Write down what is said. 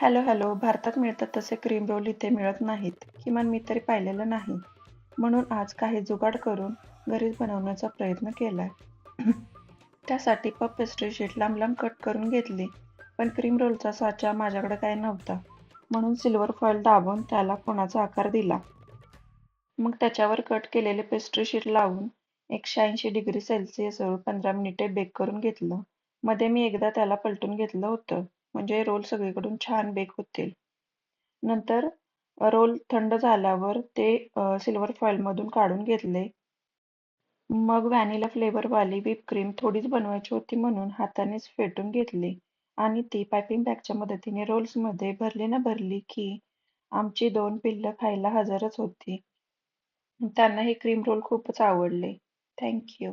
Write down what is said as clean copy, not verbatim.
Hello hello. भारतात मिळतात तसे क्रीम रोल इथे मिळत नाहीत. किमान मी तरी पाहिलेलं नाही. म्हणून आज काही जुगाड करून घरीच बनवण्याचा प्रयत्न केलाय. त्यासाठी पफ पेस्ट्री शीट लांब लांब कट करून घेतली. पण क्रीम रोलचा साचा माझ्याकडे काही नव्हता. म्हणून सिल्वर फॉइल दाबून त्याला कोणाचा आकार दिला. मग त्याच्यावर कट केलेले पेस्ट्री शीट लावून 180°C वर 15 मिनिटे बेक करून घेतलं. मध्ये मी एकदा त्याला पलटून घेतलं होतं, म्हणजे रोल सगळीकडून छान बेक होतील. नंतर रोल थंड झाल्यावर ते सिल्वर फॉइलमधून काढून घेतले. मग व्हॅनिला फ्लेवरवाली व्हिप क्रीम थोडीच बनवायची होती म्हणून हातानेच फेटून घेतली आणि ती पायपिंग बॅगच्या मदतीने रोल्समध्ये भरली ना भरली की आमची 2 पिल्लं खायला हजरच होती. त्यांना हे क्रीम रोल खूपच आवडले. Thank you.